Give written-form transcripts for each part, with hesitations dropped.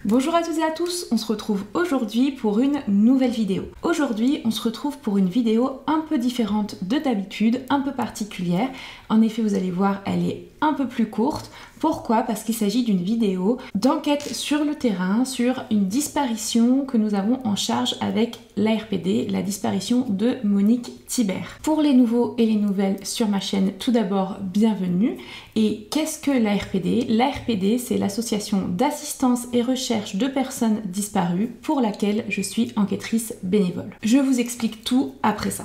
Bonjour à toutes et à tous, on se retrouve aujourd'hui pour une nouvelle vidéo. Aujourd'hui, on se retrouve pour une vidéo un peu différente de d'habitude, un peu particulière. En effet, vous allez voir, elle est un peu plus courte. Pourquoi? Parce qu'il s'agit d'une vidéo d'enquête sur le terrain, sur une disparition que nous avons en charge avec l'ARPD, la disparition de Monique Thibert. Pour les nouveaux et les nouvelles sur ma chaîne, tout d'abord, bienvenue. Et qu'est-ce que l'ARPD? L'ARPD, c'est l'association d'assistance et recherche de personnes disparues pour laquelle je suis enquêtrice bénévole. Je vous explique tout après ça.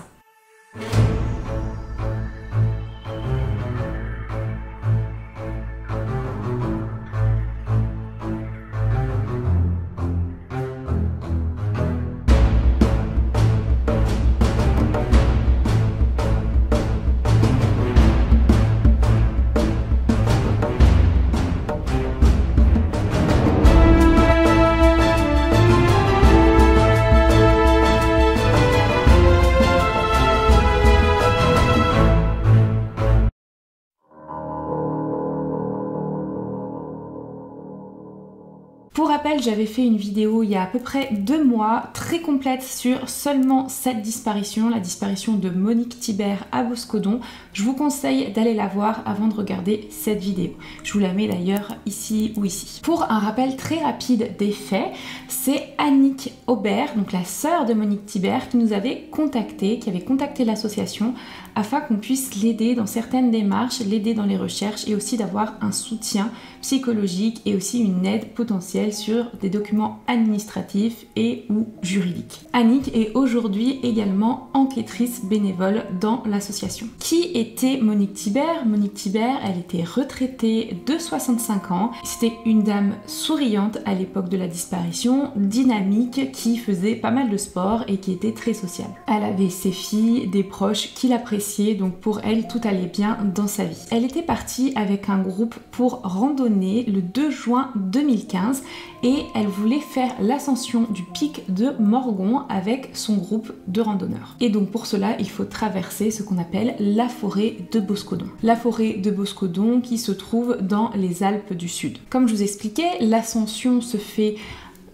Pour rappel, j'avais fait une vidéo il y a à peu près 2 mois, très complète sur seulement cette disparition, la disparition de Monique Thibert à Boscodon. Je vous conseille d'aller la voir avant de regarder cette vidéo. Je vous la mets d'ailleurs ici ou ici. Pour un rappel très rapide des faits, c'est Annick Aubert, donc la sœur de Monique Thibert, qui nous avait contacté, qui avait contacté l'association afin qu'on puisse l'aider dans certaines démarches, l'aider dans les recherches et aussi d'avoir un soutien psychologique et aussi une aide potentielle sur des documents administratifs et ou juridiques. Annick est aujourd'hui également enquêtrice bénévole dans l'association. Qui était Monique Thibert? Monique Thibert, elle était retraitée de 65 ans. C'était une dame souriante à l'époque de la disparition, dynamique, qui faisait pas mal de sport et qui était très sociale. Elle avait ses filles, des proches qui l'appréciaient, donc pour elle, tout allait bien dans sa vie. Elle était partie avec un groupe pour randonner le 2 juin 2015 et elle voulait faire l'ascension du pic de Morgon avec son groupe de randonneurs. Et donc pour cela, il faut traverser ce qu'on appelle la forêt de Boscodon. La forêt de Boscodon qui se trouve dans les Alpes du Sud. Comme je vous expliquais, l'ascension se fait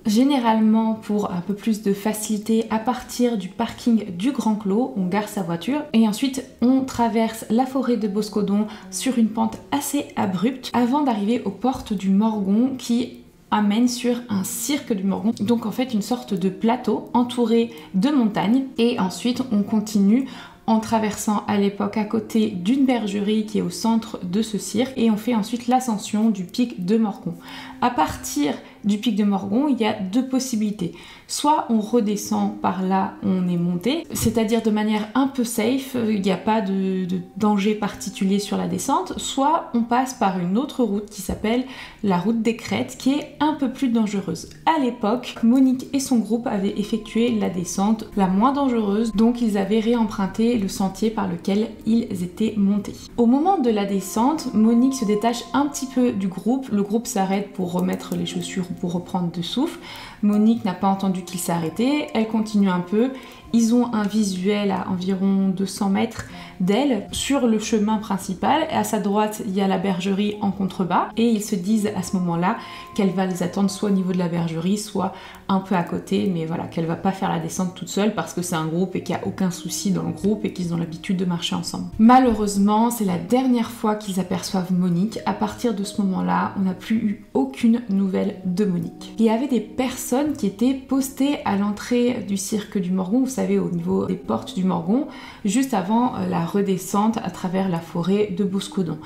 généralement pour un peu plus de facilité à partir du parking du Grand Clos, on gare sa voiture et ensuite on traverse la forêt de Boscodon sur une pente assez abrupte avant d'arriver aux portes du Morgon qui amène sur un cirque du Morgon, donc en fait une sorte de plateau entouré de montagnes et ensuite on continue en traversant à l'époque à côté d'une bergerie qui est au centre de ce cirque et on fait ensuite l'ascension du pic de Morgon. À partir du pic de Morgon, il y a 2 possibilités. Soit on redescend par là où on est monté, c'est-à-dire de manière un peu safe, il n'y a pas de danger particulier sur la descente, soit on passe par une autre route qui s'appelle la route des Crêtes, qui est un peu plus dangereuse. À l'époque, Monique et son groupe avaient effectué la descente la moins dangereuse, donc ils avaient réemprunté le sentier par lequel ils étaient montés. Au moment de la descente, Monique se détache un petit peu du groupe, le groupe s'arrête pour remettre les chaussures, pour reprendre de souffle. Monique n'a pas entendu qu'il s'est arrêté, elle continue un peu. Ils ont un visuel à environ 200 mètres d'elle sur le chemin principal. À sa droite, il y a la bergerie en contrebas et ils se disent à ce moment-là qu'elle va les attendre soit au niveau de la bergerie, soit un peu à côté, mais voilà, qu'elle va pas faire la descente toute seule parce que c'est un groupe et qu'il n'y a aucun souci dans le groupe et qu'ils ont l'habitude de marcher ensemble. Malheureusement, c'est la dernière fois qu'ils aperçoivent Monique. À partir de ce moment-là, on n'a plus eu aucune nouvelle de Monique. Il y avait des personnes qui étaient postées à l'entrée du cirque du Morgon, vous savez, au niveau des portes du Morgon, juste avant la redescente à travers la forêt de Boscodon.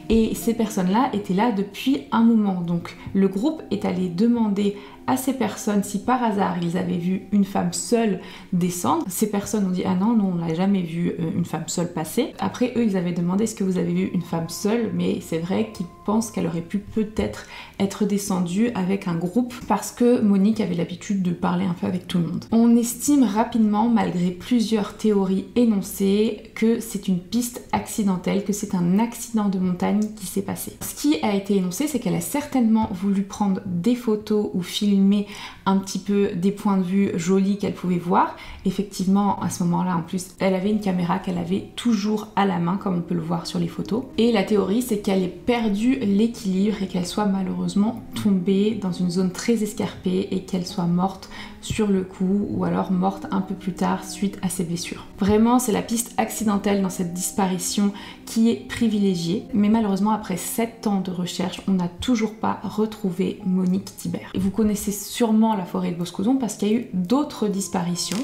Et ces personnes-là étaient là depuis un moment. Donc le groupe est allé demander à ces personnes si par hasard ils avaient vu une femme seule descendre. Ces personnes ont dit ah non, on n'a jamais vu une femme seule passer. Après eux ils avaient demandé est-ce que vous avez vu une femme seule, mais c'est vrai qu'ils pensent qu'elle aurait pu peut-être être descendue avec un groupe parce que Monique avait l'habitude de parler un peu avec tout le monde. On estime rapidement, malgré plusieurs théories énoncées, que c'est une piste accidentelle, que c'est un accident de montagne qui s'est passé. Ce qui a été énoncé, c'est qu'elle a certainement voulu prendre des photos ou filmer un petit peu des points de vue jolis qu'elle pouvait voir. Effectivement, à ce moment-là, en plus, elle avait une caméra qu'elle avait toujours à la main, comme on peut le voir sur les photos. Et la théorie, c'est qu'elle est perdue perdu l'équilibre et qu'elle soit malheureusement tombée dans une zone très escarpée et qu'elle soit morte sur le coup ou alors morte un peu plus tard suite à ses blessures. Vraiment, c'est la piste accidentelle dans cette disparition qui est privilégiée, mais malheureusement après 7 ans de recherche, on n'a toujours pas retrouvé Monique Thibert. Et vous connaissez sûrement la forêt de Boscodon parce qu'il y a eu d'autres disparitions.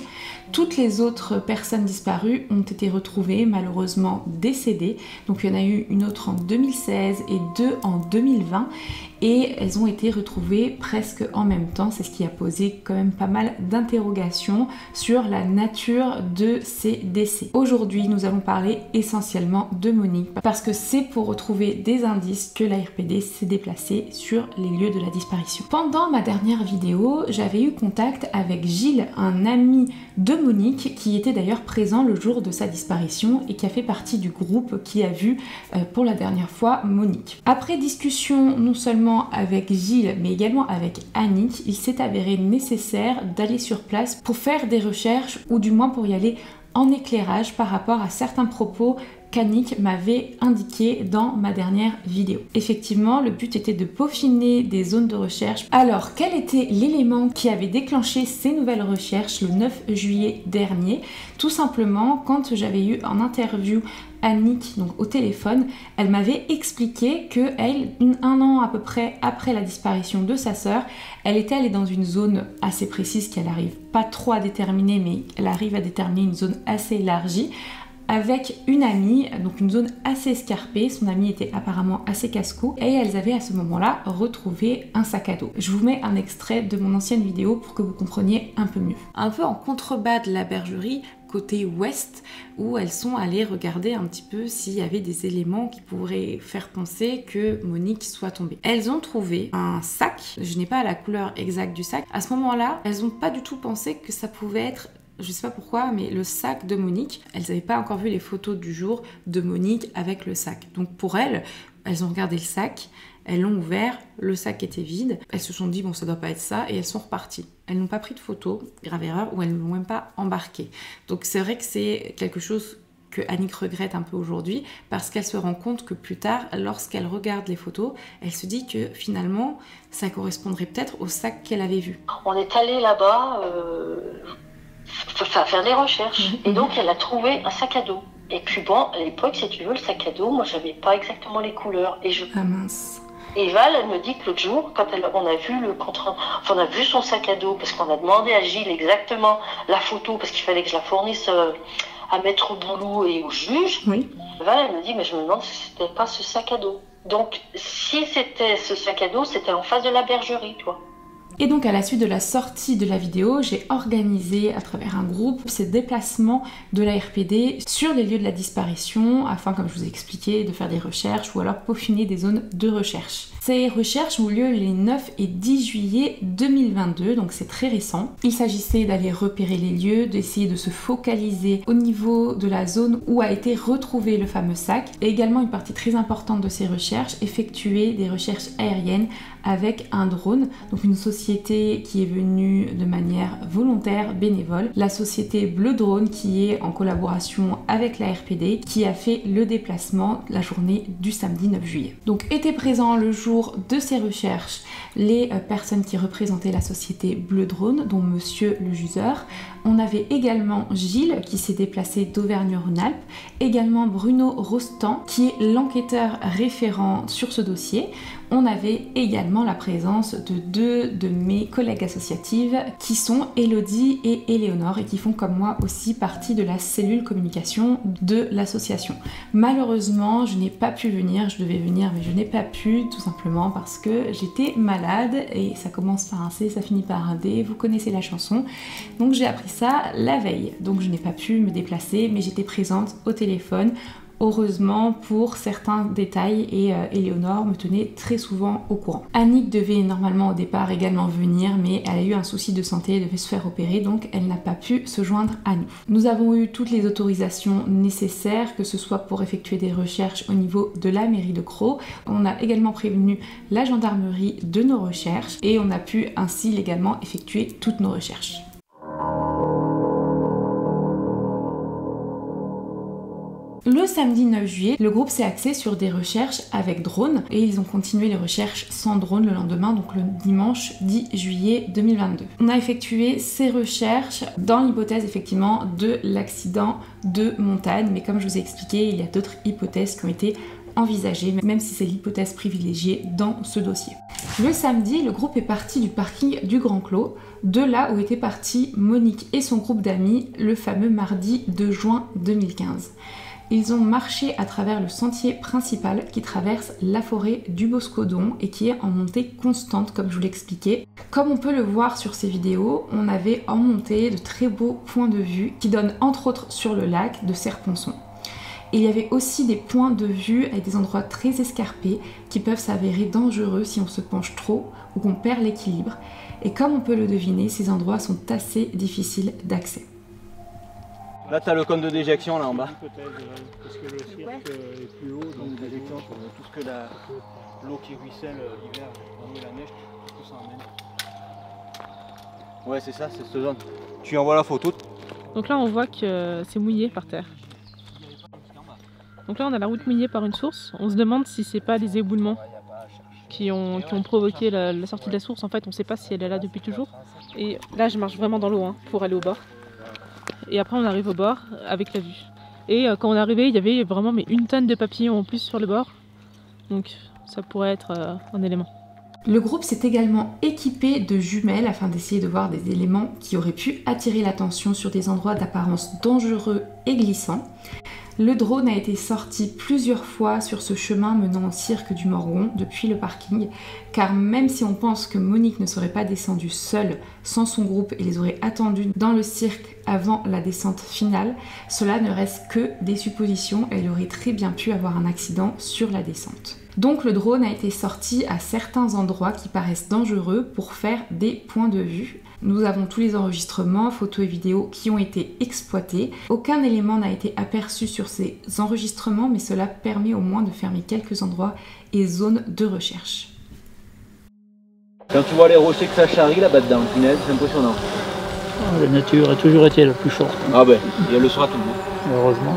Toutes les autres personnes disparues ont été retrouvées, malheureusement décédées. Donc il y en a eu une autre en 2016 et 2 en 2020 et elles ont été retrouvées presque en même temps. C'est ce qui a posé quand même pas mal d'interrogations sur la nature de ces décès. Aujourd'hui, nous allons parler essentiellement de Monique parce que c'est pour retrouver des indices que l'ARPD s'est déplacée sur les lieux de la disparition. Pendant ma dernière vidéo, j'avais eu contact avec Gilles, un ami de Monique qui était d'ailleurs présent le jour de sa disparition et qui a fait partie du groupe qui a vu pour la dernière fois Monique. Après discussion non seulement avec Gilles mais également avec Annick, il s'est avéré nécessaire d'aller sur place pour faire des recherches ou du moins pour y aller en éclairage par rapport à certains propos qu'Annick m'avait indiqué dans ma dernière vidéo. Effectivement, le but était de peaufiner des zones de recherche. Alors, quel était l'élément qui avait déclenché ces nouvelles recherches le 9 juillet dernier? Tout simplement, quand j'avais eu en interview Annick, donc au téléphone, elle m'avait expliqué que elle, un an à peu près après la disparition de sa sœur, elle était allée dans une zone assez précise qu'elle n'arrive pas trop à déterminer, mais elle arrive à déterminer une zone assez élargie, avec une amie, donc une zone assez escarpée. Son amie était apparemment assez casse-cou et elles avaient à ce moment-là retrouvé un sac à dos. Je vous mets un extrait de mon ancienne vidéo pour que vous compreniez un peu mieux. Un peu en contrebas de la bergerie, côté ouest, où elles sont allées regarder un petit peu s'il y avait des éléments qui pourraient faire penser que Monique soit tombée. Elles ont trouvé un sac, je n'ai pas la couleur exacte du sac. À ce moment-là, elles n'ont pas du tout pensé que ça pouvait être, je sais pas pourquoi, mais le sac de Monique. Elles n'avaient pas encore vu les photos du jour de Monique avec le sac. Donc pour elles, elles ont regardé le sac, elles l'ont ouvert, le sac était vide. Elles se sont dit bon, ça doit pas être ça et elles sont reparties. Elles n'ont pas pris de photos, grave erreur, ou elles ne l'ont même pas embarqué. Donc c'est vrai que c'est quelque chose que Annick regrette un peu aujourd'hui parce qu'elle se rend compte que plus tard, lorsqu'elle regarde les photos, elle se dit que finalement, ça correspondrait peut-être au sac qu'elle avait vu. On est allé là-bas faire des recherches et donc elle a trouvé un sac à dos. Et puis bon, à l'époque, si tu veux, le sac à dos, moi j'avais pas exactement les couleurs. Ah mince. Et Val, elle me dit que l'autre jour, quand on a vu le contrat, enfin on a vu son sac à dos, parce qu'on a demandé à Gilles exactement la photo, parce qu'il fallait que je la fournisse à Maître Boulou et au juge. Oui. Val, elle me dit, mais je me demande si c'était pas ce sac à dos. Donc, si c'était ce sac à dos, c'était en face de la bergerie, toi. Et donc à la suite de la sortie de la vidéo, j'ai organisé à travers un groupe ces déplacements de l'ARPD sur les lieux de la disparition afin, comme je vous ai expliqué, de faire des recherches ou alors peaufiner des zones de recherche. Ces recherches ont lieu les 9 et 10 juillet 2022, donc c'est très récent. Il s'agissait d'aller repérer les lieux, d'essayer de se focaliser au niveau de la zone où a été retrouvé le fameux sac. Et également une partie très importante de ces recherches, effectuer des recherches aériennes avec un drone, donc une société qui est venue de manière volontaire, bénévole, la société Bleu Drone qui est en collaboration avec la RPD, qui a fait le déplacement la journée du samedi 9 juillet. Donc étaient présents le jour de ces recherches les personnes qui représentaient la société Bleu Drone, dont Monsieur le Juseur. On avait également Gilles qui s'est déplacé d'Auvergne-Rhône-Alpes, également Bruno Rostand qui est l'enquêteur référent sur ce dossier. On avait également la présence de deux de mes collègues associatives qui sont Elodie et Éléonore et qui font comme moi aussi partie de la cellule communication de l'association. Malheureusement, je n'ai pas pu venir, je devais venir mais je n'ai pas pu tout simplement parce que j'étais malade et ça commence par un C, ça finit par un D, vous connaissez la chanson. Donc j'ai appris ça la veille, donc je n'ai pas pu me déplacer mais j'étais présente au téléphone. Heureusement pour certains détails et Éléonore me tenait très souvent au courant. Annick devait normalement au départ également venir mais elle a eu un souci de santé, elle devait se faire opérer donc elle n'a pas pu se joindre à nous. Nous avons eu toutes les autorisations nécessaires que ce soit pour effectuer des recherches au niveau de la mairie de Crau. On a également prévenu la gendarmerie de nos recherches et on a pu ainsi légalement effectuer toutes nos recherches. Le samedi 9 juillet, le groupe s'est axé sur des recherches avec drone et ils ont continué les recherches sans drone le lendemain, donc le dimanche 10 juillet 2022. On a effectué ces recherches dans l'hypothèse effectivement de l'accident de montagne, mais comme je vous ai expliqué, il y a d'autres hypothèses qui ont été envisagées, même si c'est l'hypothèse privilégiée dans ce dossier. Le samedi, le groupe est parti du parking du Grand Clos, de là où étaient partis Monique et son groupe d'amis le fameux mardi 2 juin 2015. Ils ont marché à travers le sentier principal qui traverse la forêt du Boscodon et qui est en montée constante comme je vous l'expliquais. Comme on peut le voir sur ces vidéos, on avait en montée de très beaux points de vue qui donnent entre autres sur le lac de Serponçon. Et il y avait aussi des points de vue avec des endroits très escarpés qui peuvent s'avérer dangereux si on se penche trop ou qu'on perd l'équilibre. Et comme on peut le deviner, ces endroits sont assez difficiles d'accès. Là, tu as le cône de déjection là en bas. Parce que le cirque est plus haut, donc déjection, tout ce que l'eau qui ruisselle l'hiver, la neige, tout ça emmène. Ouais, c'est ça, c'est cette zone. Tu envoies la photo. Donc là, on voit que c'est mouillé par terre. Donc là, on a la route mouillée par une source. On se demande si c'est pas les éboulements qui ont provoqué la sortie de la source. En fait, on ne sait pas si elle est là depuis toujours. Et là, je marche vraiment dans l'eau pour aller au bord. Et après, on arrive au bord avec la vue. Et quand on est arrivé, il y avait vraiment une tonne de papillons en plus sur le bord. Donc ça pourrait être un élément. Le groupe s'est également équipé de jumelles afin d'essayer de voir des éléments qui auraient pu attirer l'attention sur des endroits d'apparence dangereux et glissants. Le drone a été sorti plusieurs fois sur ce chemin menant au cirque du Morgon depuis le parking, car même si on pense que Monique ne serait pas descendue seule sans son groupe et les aurait attendus dans le cirque avant la descente finale, cela ne reste que des suppositions et elle aurait très bien pu avoir un accident sur la descente. Donc le drone a été sorti à certains endroits qui paraissent dangereux pour faire des points de vue. Nous avons tous les enregistrements, photos et vidéos qui ont été exploités. Aucun élément n'a été aperçu sur ces enregistrements, mais cela permet au moins de fermer quelques endroits et zones de recherche. Quand tu vois les rochers que ça charrie là-bas dedans, punaise, c'est impressionnant. La nature a toujours été la plus forte. Ah ben, et elle le sera toujours. Heureusement.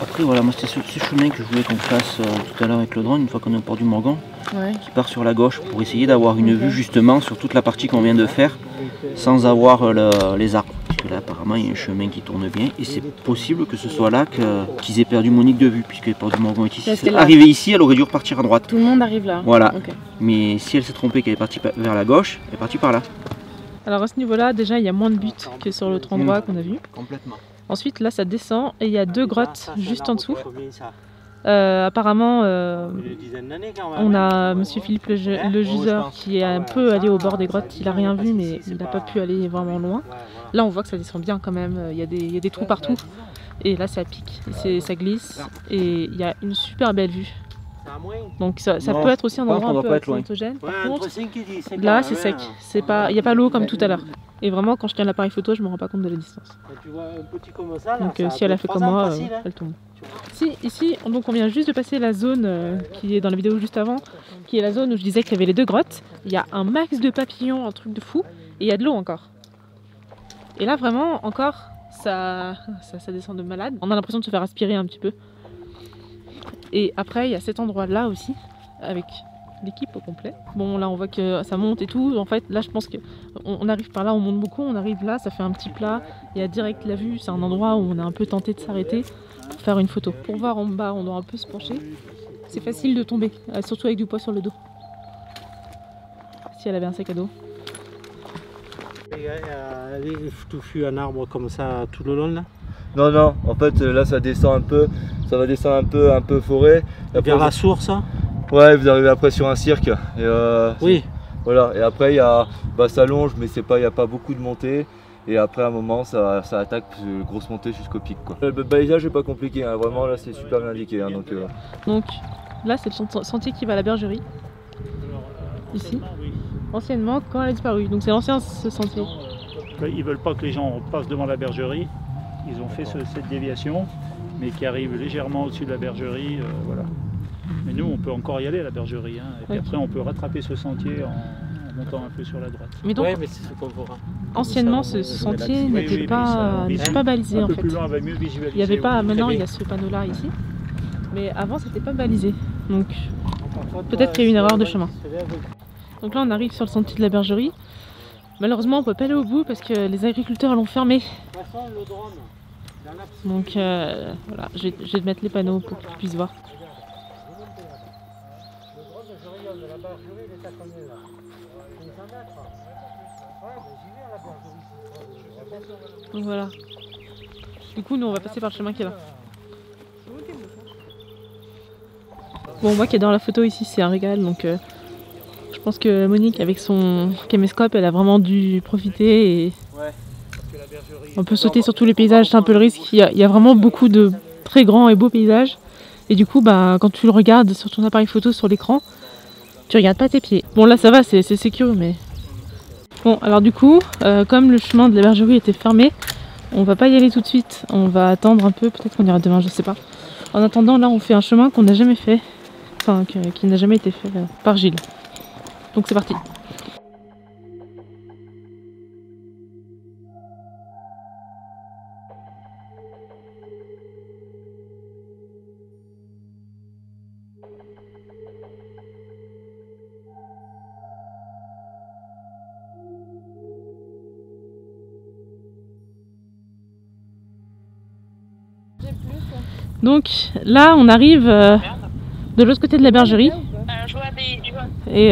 Après voilà, moi c'était ce chemin que je voulais qu'on fasse tout à l'heure avec le drone, une fois qu'on est au port du Morgon, qui part sur la gauche pour essayer d'avoir une vue justement sur toute la partie qu'on vient de faire, sans avoir les arbres. Parce que là apparemment il y a un chemin qui tourne bien, et c'est possible que ce soit là qu'ils aient perdu Monique de vue, puisque le port du Morgon est ici. Arrivée ici, elle aurait dû repartir à droite. Tout le monde arrive là. Voilà, Okay. Mais si elle s'est trompée qu'elle est partie vers la gauche, elle est partie par là. Alors à ce niveau-là, déjà il y a moins de buts que sur l'autre endroit qu'on a vu. Complètement. Ensuite là ça descend et il y a 2 grottes juste en dessous. Apparemment on a monsieur Philippe le juseur qui est un peu allé au bord des grottes, il a rien vu mais il n'a pas pu aller vraiment loin. Là on voit que ça descend bien quand même, il y a des trous partout et là ça pique, ça glisse et il y a une super belle vue. Donc ça peut être aussi un endroit un peu accidentogène. Par contre, là c'est sec, il n'y a pas l'eau comme tout à l'heure. Et vraiment quand je tiens l'appareil photo je me rends pas compte de la distance. Donc si elle a fait comme moi, elle tombe. Ici donc on vient juste de passer la zone qui est dans la vidéo juste avant, qui est la zone où je disais qu'il y avait les 2 grottes. Il y a un max de papillons, un truc de fou, et il y a de l'eau encore. Et là vraiment encore ça descend de malade. On a l'impression de se faire aspirer un petit peu. Et après il y a cet endroit là aussi avec l'équipe au complet. Bon là on voit que ça monte et tout. En fait là je pense qu'on arrive par là, on monte beaucoup, on arrive là, ça fait un petit plat. Il y a direct la vue, c'est un endroit où on est un peu tenté de s'arrêter pour faire une photo. Pour voir en bas on doit un peu se pencher. C'est facile de tomber, surtout avec du poids sur le dos. Si elle avait un sac à dos. Il y a touffu un arbre comme ça tout le long là? Non, non, en fait là ça descend un peu, ça va descendre un peu forêt. Vers la source hein? Ouais, vous arrivez après sur un cirque. Et, oui. Voilà, et après ça longe mais il n'y a pas beaucoup de montée. Et après à un moment ça attaque, grosse montée jusqu'au pic quoi. Le balisage n'est pas compliqué, hein. Vraiment là c'est super bien indiqué. Hein, donc là c'est le sentier qui va à la bergerie. Ici. Anciennement quand elle a disparu, donc c'est l'ancien ce sentier. Ils veulent pas que les gens passent devant la bergerie. Ils ont fait cette déviation, mais qui arrive légèrement au-dessus de la bergerie, voilà. Mais nous, on peut encore y aller à la bergerie, hein. Et puis après, on peut rattraper ce sentier en montant un peu sur la droite. Mais donc, mais c'est ce qu'on verra. anciennement, ce sentier n'était pas balisé en fait. Plus loin, on va mieux visualiser. Il n'y avait pas, maintenant il y a ce panneau-là ici, mais avant c'était pas balisé. Donc peut-être qu'il y a eu une erreur de chemin. Donc là on arrive sur le sentier de la bergerie. Malheureusement on peut pas aller au bout parce que les agriculteurs l'ont fermé. Donc voilà, je vais mettre les panneaux pour que tu puisses voir. Donc voilà. Du coup nous on va passer par le chemin qui est là. Bon, moi qui est dans la photo ici c'est un régal, donc je pense que Monique avec son caméscope elle a vraiment dû profiter et on peut sauter sur tous les paysages, c'est un peu le risque. Il y a vraiment beaucoup de très grands et beaux paysages et du coup bah, quand tu le regardes sur ton appareil photo sur l'écran, tu regardes pas tes pieds. Bon là ça va, c'est sécure mais... Bon alors du coup, comme le chemin de la bergerie était fermé, on va pas y aller tout de suite, on va attendre un peu, peut-être qu'on ira demain, je sais pas. En attendant là on fait un chemin qu'on n'a jamais fait, enfin qui n'a jamais été fait par Gilles. Donc c'est parti. Donc là on arrive de l'autre côté de la bergerie et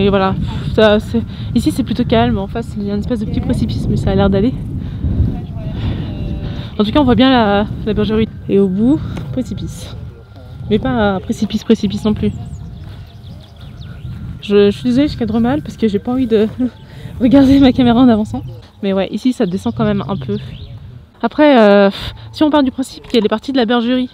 voilà, ici c'est plutôt calme, en face il y a une espèce de petit précipice mais ça a l'air d'aller. En tout cas on voit bien la bergerie et au bout précipice, mais pas précipice non plus. Je suis désolée, je cadre mal parce que j'ai pas envie de regarder ma caméra en avançant, mais ouais ici ça descend quand même un peu. Après, si on part du principe qu'elle est partie de la bergerie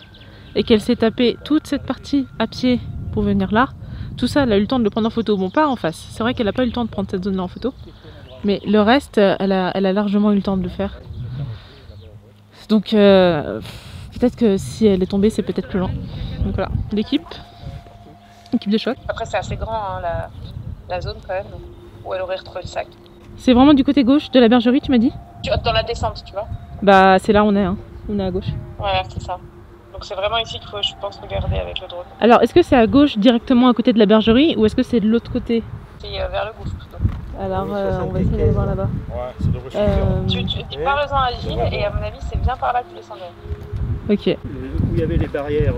et qu'elle s'est tapée toute cette partie à pied pour venir là, tout ça, elle a eu le temps de le prendre en photo. Bon, pas en face, c'est vrai qu'elle n'a pas eu le temps de prendre cette zone-là en photo, mais le reste, elle a largement eu le temps de le faire. Donc, peut-être que si elle est tombée, c'est peut-être plus lent. Donc voilà, l'équipe de choc. Après, c'est assez grand, hein, la zone quand même, où elle aurait retrouvé le sac. C'est vraiment du côté gauche de la bergerie, tu m'as dit? Dans la descente, tu vois. Bah c'est là on est, hein. On est à gauche. Ouais, c'est ça. Donc c'est vraiment ici qu'il faut, je pense, regarder avec le drone. Alors est-ce que c'est à gauche directement à côté de la bergerie ou est-ce que c'est de l'autre côté? C'est vers le gauche plutôt. Alors on va essayer d'aller voir là-bas. Ouais, ça devrait tu parles-en à Gilles et à mon avis c'est bien par là que tu descendais. Ok. Où il y avait les barrières,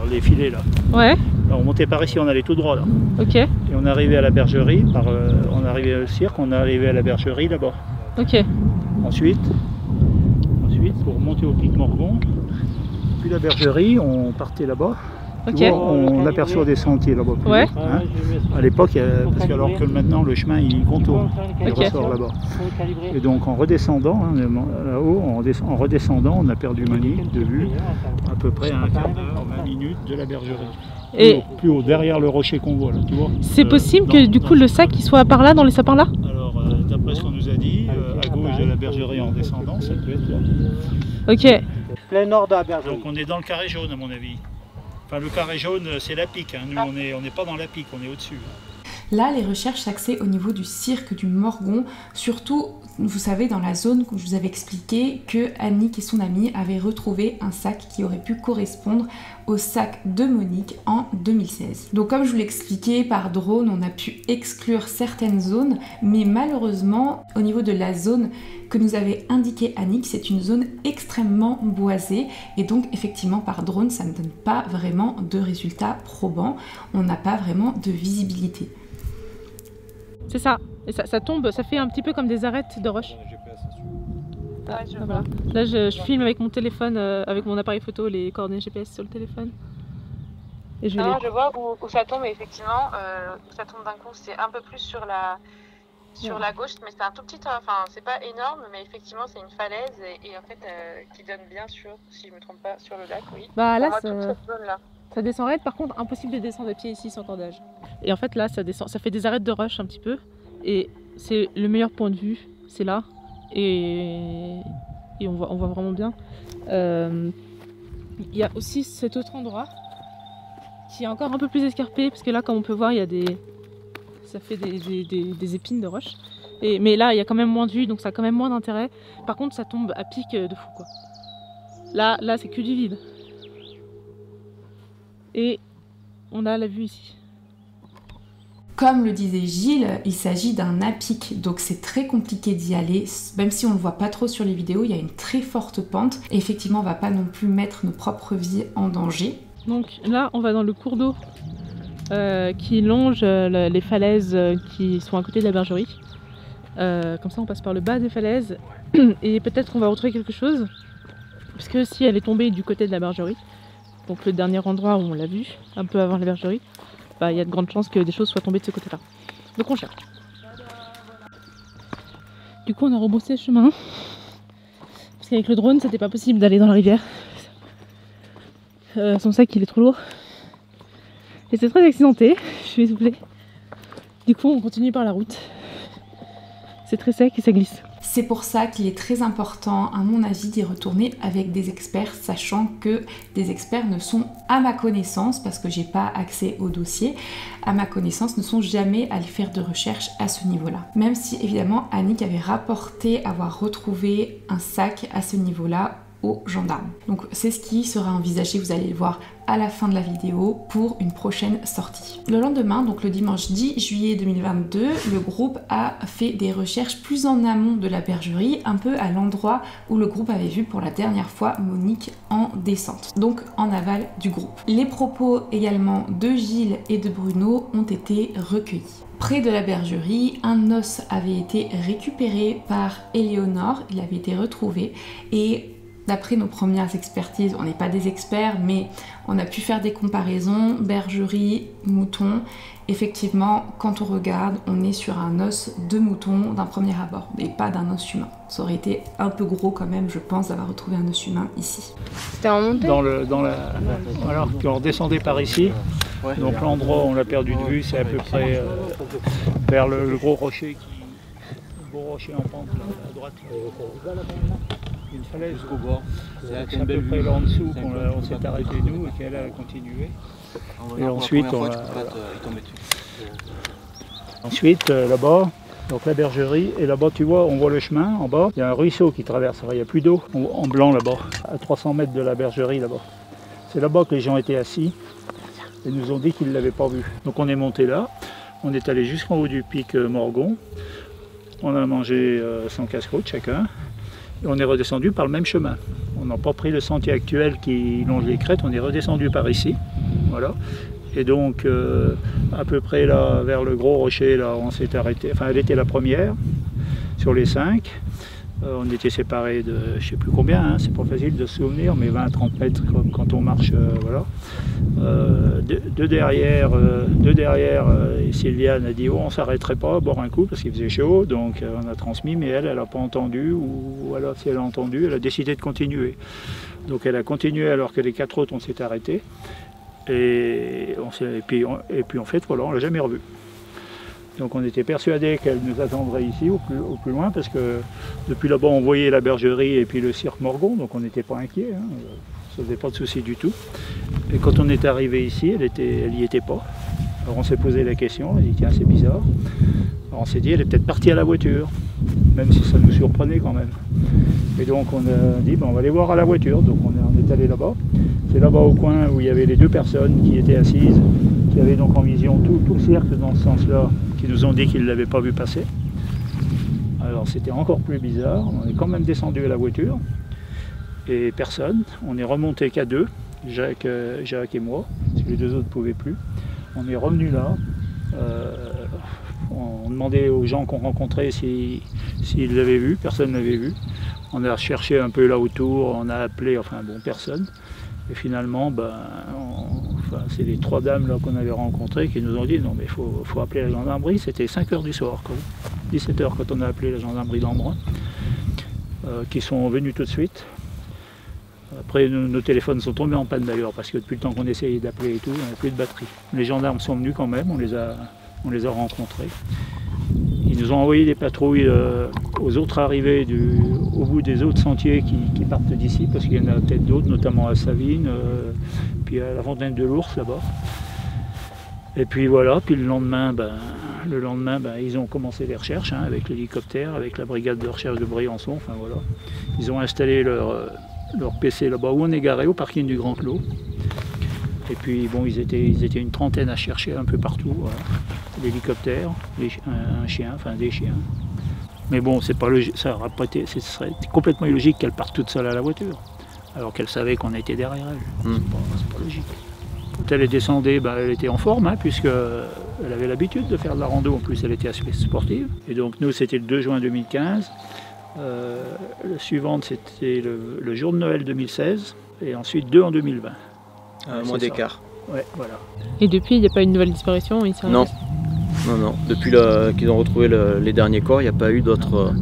les filets là. Ouais. Alors, on montait par ici, on allait tout droit là. Ok. Et on arrivait à la bergerie, on arrivait au cirque, on arrivait à la bergerie là-bas. Ok. Ensuite, pour monter au pic Morgon, puis la bergerie, on partait là-bas. Ok. Vois, on aperçoit des sentiers là-bas. Ouais. Hein. À l'époque, parce que alors que maintenant le chemin il contourne, il ressort là-bas. Et donc en redescendant, hein, là-haut, en redescendant, on a perdu Monique de vue à peu près à un quart d'heure, 20 minutes de la bergerie. Et plus haut, derrière le rocher qu'on voit là, tu vois. C'est possible que du coup le sac il soit par là, dans les sapins là? Alors d'après ce qu'on nous a dit, à gauche de la bergerie en descendant, ça peut être là. Ok. Plein nord de la bergerie. Donc on est dans le carré jaune à mon avis. Enfin le carré jaune c'est la pique, hein. Nous on n'est pas dans la pique, on est au-dessus. Là, les recherches s'axaient au niveau du cirque du Morgon, surtout, vous savez, dans la zone que je vous avais expliqué que Annick et son amie avaient retrouvé un sac qui aurait pu correspondre au sac de Monique en 2016. Donc comme je vous l'expliquais, par drone, on a pu exclure certaines zones, mais malheureusement, au niveau de la zone que nous avait indiqué Annick, c'est une zone extrêmement boisée, et donc effectivement par drone, ça ne donne pas vraiment de résultats probants, on n'a pas vraiment de visibilité. C'est ça. Et ça tombe, ça fait un petit peu comme des arêtes de roche. Ouais, je voilà. Là je filme avec mon téléphone, avec mon appareil photo, les coordonnées GPS sur le téléphone. Et je vois où ça tombe, et effectivement, où ça tombe d'un coup, c'est un peu plus sur la gauche, mais c'est un tout petit, enfin c'est pas énorme, mais effectivement c'est une falaise et en fait qui donne bien sur, si je me trompe pas, sur le lac, oui. Bah là, toute cette zone-là. Ça descend raide, par contre impossible de descendre à pied ici sans cordage. Et en fait là ça descend, ça fait des arêtes de roche un petit peu, et c'est le meilleur point de vue, c'est là, et on voit vraiment bien. Il y a aussi cet autre endroit qui est encore un peu plus escarpé, parce que là comme on peut voir il y a des Ça fait des épines de roche. Mais là, il y a quand même moins de vue, donc ça a quand même moins d'intérêt. Par contre, ça tombe à pic de fou, quoi. Là c'est que du vide. Et on a la vue ici. Comme le disait Gilles, il s'agit d'un à-pic, donc c'est très compliqué d'y aller, même si on le voit pas trop sur les vidéos, il y a une très forte pente, et effectivement on va pas non plus mettre nos propres vies en danger. Donc là on va dans le cours d'eau qui longe les falaises qui sont à côté de la bergerie. Comme ça on passe par le bas des falaises, et peut-être qu'on va retrouver quelque chose, parce que si elle est tombée du côté de la bergerie, donc le dernier endroit où on l'a vue, un peu avant la bergerie, bah, y a de grandes chances que des choses soient tombées de ce côté-là. Donc on cherche. Du coup on a rebroussé le chemin. Parce qu'avec le drone c'était pas possible d'aller dans la rivière. Son sac il est trop lourd. Et c'est très accidenté, je suis essoufflée. Du coup on continue par la route. C'est très sec et ça glisse. C'est pour ça qu'il est très important, à mon avis, d'y retourner avec des experts, sachant que des experts ne sont, à ma connaissance, parce que j'ai pas accès au dossier, à ma connaissance, ne sont jamais allés faire de recherche à ce niveau-là. Même si, évidemment, Annick avait rapporté avoir retrouvé un sac à ce niveau-là aux gendarmes. Donc c'est ce qui sera envisagé, vous allez le voir à la fin de la vidéo, pour une prochaine sortie. Le lendemain, donc le dimanche 10 juillet 2022, le groupe a fait des recherches plus en amont de la bergerie, un peu à l'endroit où le groupe avait vu pour la dernière fois Monique en descente, donc en aval du groupe. Les propos également de Gilles et de Bruno ont été recueillis. Près de la bergerie, un os avait été récupéré par Éléonore, il avait été retrouvé, et d'après nos premières expertises, on n'est pas des experts, mais on a pu faire des comparaisons, bergerie, mouton. Effectivement, quand on regarde, on est sur un os de mouton d'un premier abord, mais pas d'un os humain. Ça aurait été un peu gros quand même, je pense, d'avoir retrouvé un os humain ici. C'était en montée ? Alors qu'on redescendait par ici, donc l'endroit où on l'a perdu de vue, c'est à peu près vers le gros rocher, en pente là, à droite. Une falaise jusqu'au bord. C'est à peu près là en dessous qu'on s'est arrêté nous et qu'elle a continué. Et ensuite, ensuite là-bas, donc la bergerie, et là-bas tu vois, on voit le chemin en bas, il y a un ruisseau qui traverse, il n'y a plus d'eau, en blanc là-bas, à 300 mètres de la bergerie là-bas. C'est là-bas que les gens étaient assis et nous ont dit qu'ils ne l'avaient pas vu. Donc on est monté là, on est allé jusqu'en haut du pic Morgon, on a mangé son casse-croûte chacun. Et on est redescendu par le même chemin. On n'a pas pris le sentier actuel qui longe les crêtes, on est redescendu par ici. Voilà. Et donc, à peu près là, vers le gros rocher, là, on s'est arrêté. Enfin, elle était la première sur les 5. On était séparés de, je ne sais plus combien, hein, c'est pas facile de se souvenir, mais 20-30 mètres quand on marche, voilà. Deux derrière, et Sylviane a dit oh, on ne s'arrêterait pas à boire un coup parce qu'il faisait chaud, donc on a transmis, mais elle n'a pas entendu, ou alors si elle a entendu, elle a décidé de continuer. Donc elle a continué alors que les 4 autres on s'est arrêtés, et puis en fait voilà, on ne l'a jamais revue. Donc on était persuadés qu'elle nous attendrait ici au plus loin, parce que depuis là-bas on voyait la bergerie et puis le cirque Morgon, donc on n'était pas inquiets, hein, ça ne faisait pas de soucis du tout. Et quand on est arrivé ici, elle n'y était pas. Alors on s'est posé la question, on a dit tiens c'est bizarre. Alors on s'est dit elle est peut-être partie à la voiture, même si ça nous surprenait quand même. Et donc on a dit ben, on va aller voir à la voiture, donc on est allé là-bas. C'est là-bas au coin où il y avait les 2 personnes qui étaient assises, qui avaient donc en vision tout le cirque dans ce sens-là, qui nous ont dit qu'ils ne l'avaient pas vu passer. Alors c'était encore plus bizarre, on est quand même descendu à la voiture, et personne, on est remonté qu'à 2, Jacques et moi, parce que les 2 autres ne pouvaient plus. On est revenu là, on demandait aux gens qu'on rencontrait s'ils l'avaient vu, personne ne l'avait vu. On a cherché un peu là autour, on a appelé, enfin bon, personne. Et finalement, c'est les 3 dames là qu'on avait rencontrées qui nous ont dit non mais il faut appeler la gendarmerie. C'était 5 h du soir, 17 h quand on a appelé la gendarmerie d'Embrun, qui sont venus tout de suite. Après nos téléphones sont tombés en panne d'ailleurs, parce que depuis le temps qu'on essayait d'appeler et tout, on n'avait plus de batterie. Les gendarmes sont venus quand même, on les a rencontrés. Ils nous ont envoyé des patrouilles aux autres arrivées au bout des autres sentiers qui partent d'ici, parce qu'il y en a peut-être d'autres, notamment à Savine, puis à la fontaine de l'Ours là-bas. Et puis voilà, puis le lendemain, le lendemain, ils ont commencé les recherches avec l'hélicoptère, avec la brigade de recherche de Briançon. Enfin, voilà. Ils ont installé leur PC là-bas où on est garé, au parking du Grand Clos. Et puis bon, ils étaient une trentaine à chercher un peu partout. Voilà. L'hélicoptère, un chien, enfin des chiens. Mais bon, c'est pas logique, ça ce serait complètement illogique qu'elle parte toute seule à la voiture, alors qu'elle savait qu'on était derrière elle. C'est pas logique. Quand elle est descendue, elle était en forme, puisqu'elle avait l'habitude de faire de la rando, en plus elle était assez sportive. Et donc nous, c'était le 2 juin 2015. La suivante, c'était le jour de Noël 2016, et ensuite 2 en 2020. Un mois d'écart. Ouais, voilà. Et depuis, il n'y a pas eu de nouvelle disparition? Non. Non. Depuis qu'ils ont retrouvé les derniers corps, il n'y a pas eu d'autres...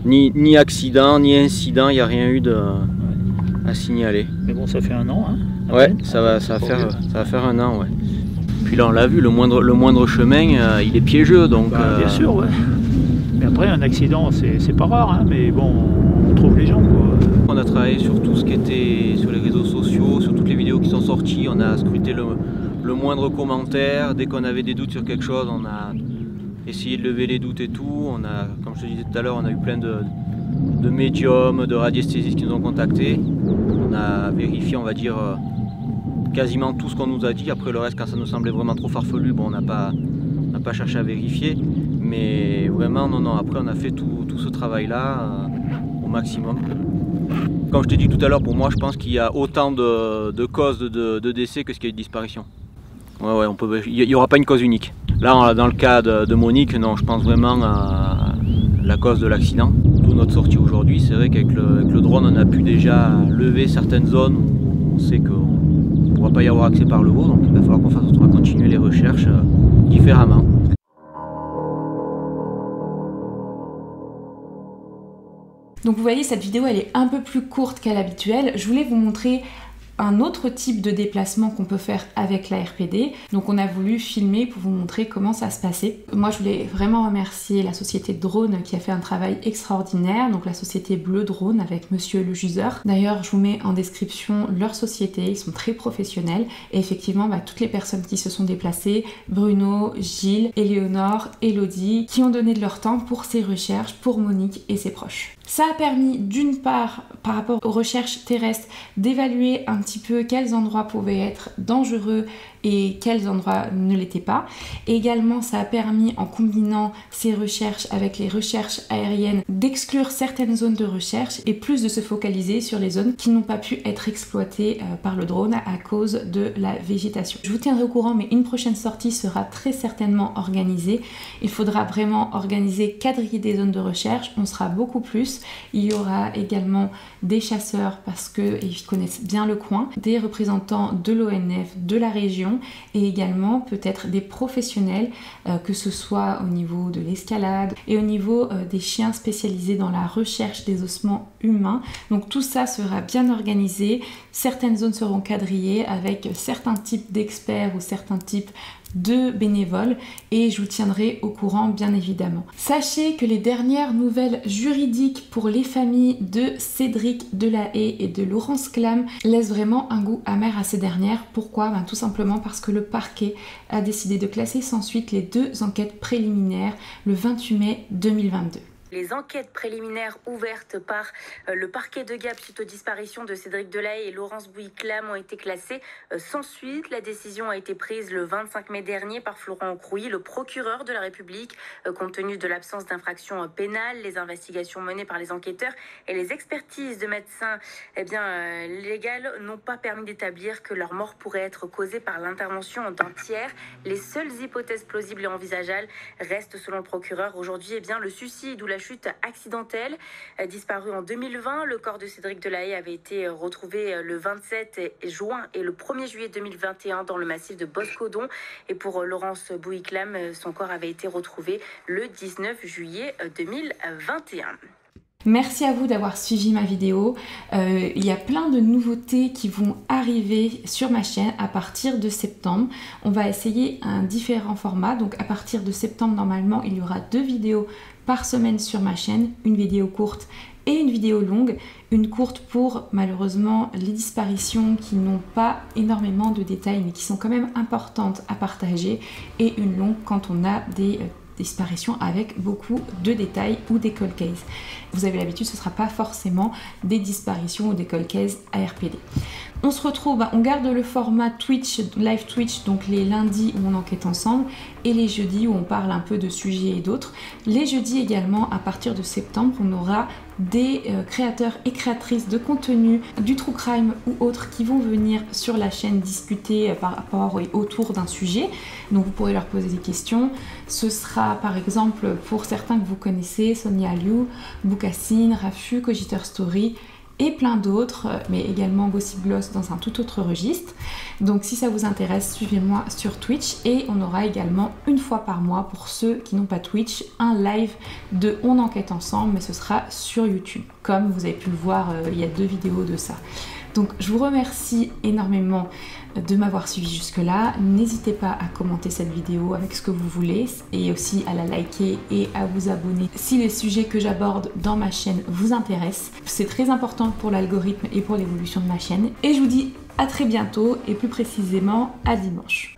ni accident, ni incident, il n'y a rien eu à signaler. Mais bon, ça fait 1 an, Ouais, ça va faire 1 an, ouais. Puis là, on l'a vu, le moindre chemin, il est piégeux, donc... Bien sûr, ouais. Mais après, un accident, c'est pas rare, mais bon, on trouve les gens, quoi. On a travaillé sur tout ce qui était sur les réseaux sociaux, sur toutes les vidéos qui sont sorties, on a scruté le moindre commentaire. Dès qu'on avait des doutes sur quelque chose, on a essayé de lever les doutes et tout. Comme je te disais tout à l'heure, on a eu plein de médiums, de radiesthésistes qui nous ont contactés. On a vérifié, on va dire, quasiment tout ce qu'on nous a dit. Après le reste, quand ça nous semblait vraiment trop farfelu, on n'a pas cherché à vérifier. Mais vraiment, non, après on a fait tout ce travail-là au maximum. Comme je t'ai dit tout à l'heure, pour moi, je pense qu'il y a autant de causes de décès que ce qu'il y a eu de disparition. Ouais, il n'y aura pas une cause unique. Là, dans le cas de Monique, non, je pense vraiment à la cause de l'accident. D'où notre sortie aujourd'hui. C'est vrai qu'avec le drone, on a pu déjà lever certaines zones où on sait qu'on ne pourra pas y avoir accès par le haut. Donc il va falloir qu'on va continuer les recherches différemment. Donc vous voyez, cette vidéo elle est un peu plus courte qu'à l'habituel. Je voulais vous montrer un autre type de déplacement qu'on peut faire avec la RPD. Donc on a voulu filmer pour vous montrer comment ça se passait. Moi je voulais vraiment remercier la société Drone qui a fait un travail extraordinaire, donc la société Bleu Drone avec monsieur le juseur. D'ailleurs je vous mets en description leur société, ils sont très professionnels et effectivement toutes les personnes qui se sont déplacées, Bruno, Gilles, Éléonore, Elodie, qui ont donné de leur temps pour ces recherches, pour Monique et ses proches. Ça a permis d'une part, par rapport aux recherches terrestres, d'évaluer un petit peu quels endroits pouvaient être dangereux et quels endroits ne l'étaient pas. Et également, ça a permis, en combinant ces recherches avec les recherches aériennes, d'exclure certaines zones de recherche et plus de se focaliser sur les zones qui n'ont pas pu être exploitées par le drone à cause de la végétation. Je vous tiendrai au courant, mais une prochaine sortie sera très certainement organisée. Il faudra vraiment organiser, quadriller des zones de recherche. On sera beaucoup plus. Il y aura également des chasseurs parce qu'ils connaissent bien le coin, des représentants de l'ONF, de la région et également peut-être des professionnels, que ce soit au niveau de l'escalade et au niveau des chiens spécialisés dans la recherche des ossements humains. Donc tout ça sera bien organisé, certaines zones seront quadrillées avec certains types d'experts ou certains types de bénévoles et je vous tiendrai au courant bien évidemment. Sachez que les dernières nouvelles juridiques pour les familles de Cédric Delahaye et de Laurence Clam laissent vraiment un goût amer à ces dernières. Pourquoi ? Tout simplement parce que le parquet a décidé de classer sans suite les 2 enquêtes préliminaires le 28 mai 2022. Les enquêtes préliminaires ouvertes par le parquet de Gap suite aux disparitions de Cédric Delahaye et Laurence Bouilly-Clam ont été classées sans suite. La décision a été prise le 25 mai dernier par Florent Crouy, le procureur de la République, compte tenu de l'absence d'infraction pénale, les investigations menées par les enquêteurs et les expertises de médecins légales n'ont pas permis d'établir que leur mort pourrait être causée par l'intervention d'un tiers. Les seules hypothèses plausibles et envisageables restent, selon le procureur, aujourd'hui le suicide ou la chute accidentelle. Disparu en 2020, le corps de Cédric Delahaye avait été retrouvé le 27 juin et le 1er juillet 2021 dans le massif de Boscodon. Et pour Laurence Bouilly-Clam, son corps avait été retrouvé le 19 juillet 2021. Merci à vous d'avoir suivi ma vidéo. Il y a plein de nouveautés qui vont arriver sur ma chaîne à partir de septembre. On va essayer un différent format. Donc à partir de septembre, normalement, il y aura 2 vidéos par semaine sur ma chaîne. Une vidéo courte et une vidéo longue, une courte pour malheureusement les disparitions qui n'ont pas énormément de détails mais qui sont quand même importantes à partager, et une longue quand on a des disparitions avec beaucoup de détails ou des cold cases. Vous avez l'habitude, ce ne sera pas forcément des disparitions ou des cold cases ARPD. On se retrouve, on garde le format Twitch, live Twitch, donc les lundis où on enquête ensemble et les jeudis où on parle un peu de sujets et d'autres. Les jeudis également, à partir de septembre, on aura des créateurs et créatrices de contenu, du true crime ou autres qui vont venir sur la chaîne discuter par rapport et autour d'un sujet. Donc vous pourrez leur poser des questions. Ce sera par exemple pour certains que vous connaissez, Sonia Liu, Boucassine, Rafu, Cogiteur Story et plein d'autres, mais également Gossip Gloss dans un tout autre registre. Donc si ça vous intéresse, suivez-moi sur Twitch, et on aura également une fois par mois, pour ceux qui n'ont pas Twitch, un live de On enquête ensemble, mais ce sera sur YouTube, comme vous avez pu le voir, il y a 2 vidéos de ça. Donc je vous remercie énormément de m'avoir suivi jusque là. N'hésitez pas à commenter cette vidéo avec ce que vous voulez et aussi à la liker et à vous abonner si les sujets que j'aborde dans ma chaîne vous intéressent. C'est très important pour l'algorithme et pour l'évolution de ma chaîne. Et je vous dis à très bientôt, et plus précisément à dimanche.